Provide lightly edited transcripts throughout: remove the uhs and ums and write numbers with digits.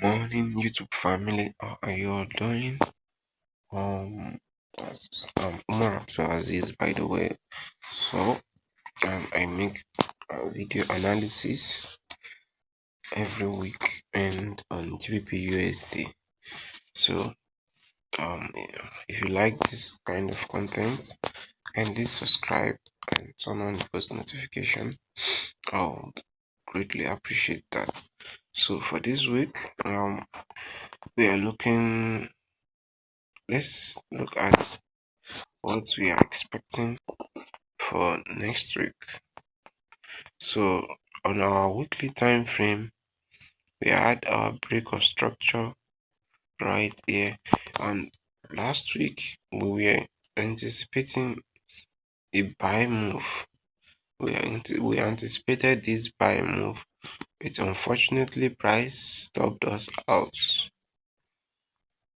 Morning, YouTube family. How are you all doing? Um, Umar Abdulaziz, by the way. So, I make a video analysis every week and on GBPUSD. So, if you like this kind of content, kindly subscribe and turn on the post notification. I'll greatly appreciate that. So, for this week, we are looking. Let's look at what we are expecting for next week. So on our weekly time frame, we had our break of structure right here, and last week we were anticipating a buy move. We anticipated this buy move, but unfortunately price stopped us out.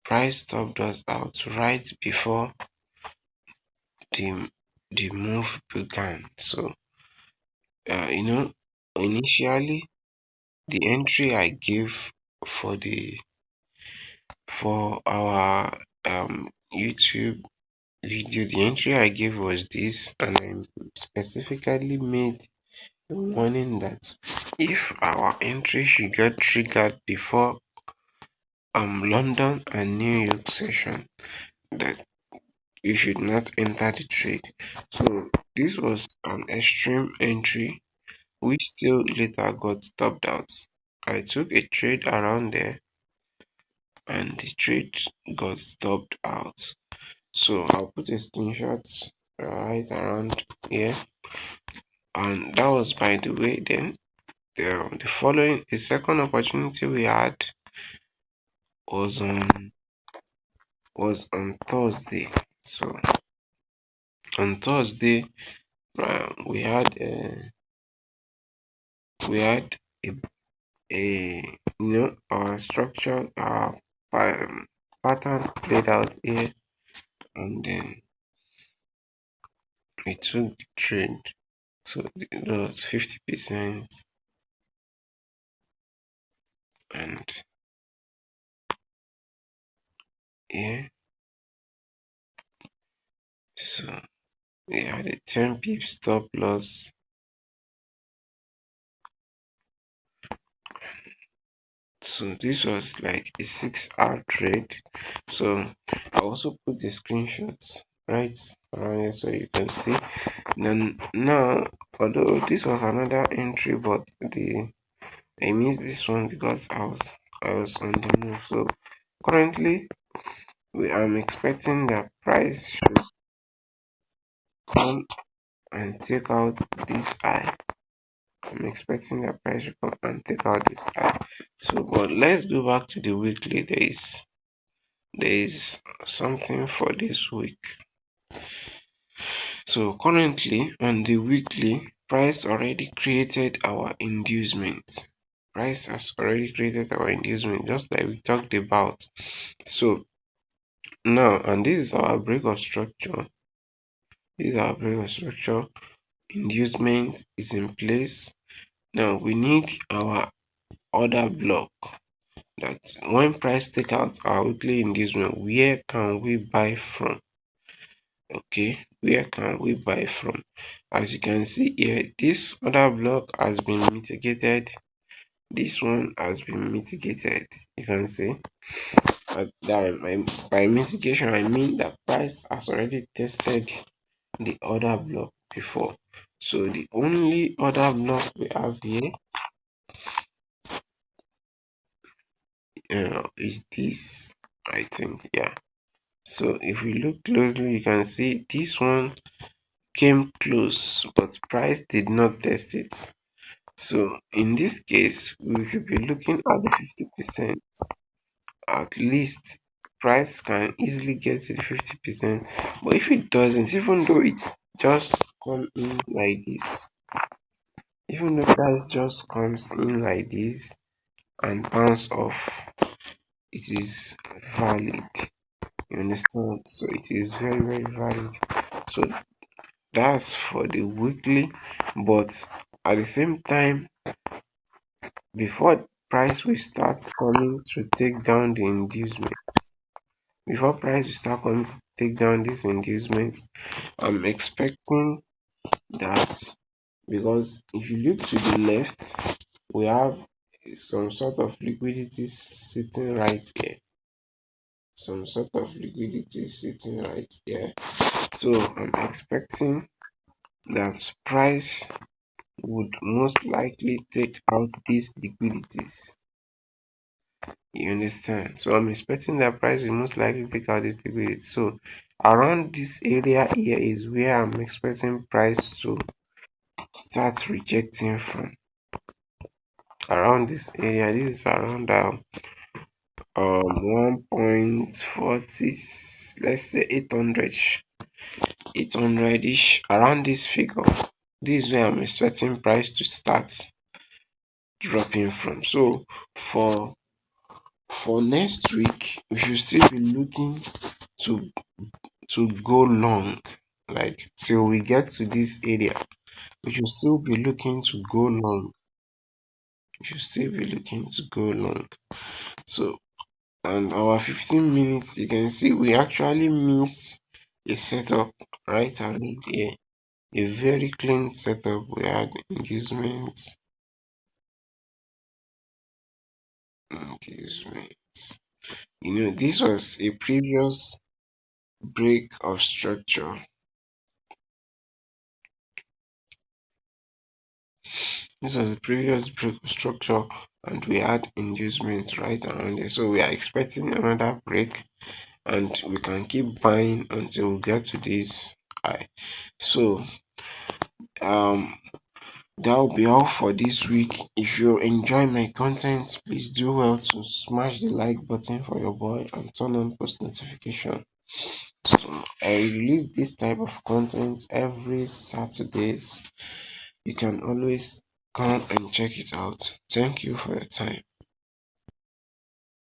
Price stopped us out right before the the move began. So initially the entry I gave for the for our YouTube video, the entry I gave was this, and I specifically made a warning that if our entry should get triggered before London and New York session, that you should not enter the trade. So this was an extreme entry which still later got stopped out. I took a trade around there and the trade got stopped out. So I'll put a screenshot right around here, and that was by the way. Then the second opportunity we had was on Thursday. So on Thursday, we had a, our structure, our pattern played out here, and then we took the trade. So it was 50%, and yeah, so we had a 10 pip stop loss. So this was like a 6-hour trade. So I also put the screenshots right around here so you can see. Then now, although this was another entry, but I missed this one because I was on the move. So currently I'm expecting that price should come and take out this high. I'm expecting that price should come and take out this high. So but let's go back to the weekly. There is something for this week. So currently on the weekly, price already created our inducement. Price has already created our inducement, just like we talked about. So now, and this is our break of structure. This is our break of structure. Inducement is in place. Now we need our order block. That when price take out our weekly inducement, where can we buy from? Okay, where can we buy from? As you can see here, this order block has been mitigated. This one has been mitigated. You can see that by mitigation I mean that price has already tested the order block before. So the only order block we have here is this, I think. Yeah. So if we look closely, you can see this one came close, but price did not test it. So in this case, we should be looking at the 50%. At least price can easily get to the 50%. But if it doesn't, even though it just come in like this, even though price just comes in like this and bounce off, it is valid. You understand? So it is very, very valid. So that's for the weekly, but at the same time, before price will start coming to take down the inducement, before price will start coming to take down this inducement, I'm expecting that, because if you look to the left, we have some sort of liquidity sitting right here, some sort of liquidity sitting right there. So I'm expecting that price would most likely take out these liquidities. You understand? So I'm expecting that price will most likely take out this liquidity. So around this area here is where I'm expecting price to start rejecting from. Around this area, this is around 1.40, let's say 800 ish, around this figure. This is where I'm expecting price to start dropping from. So for next week, we should still be looking to go long, like till we get to this area. We should still be looking to go long. We should still be looking to go long. So, and our 15 minutes, you can see we actually missed a setup right around here. A very clean setup. We had inducements, inducements. This was a previous break of structure. This was the previous break of structure, and we had inducement right around there. So we are expecting another break, and we can keep buying until we get to this high. So that will be all for this week. If you enjoy my content, please do well to smash the like button for your boy and turn on post notification. So I release this type of content every Saturdays. You can always come and check it out. Thank you for your time.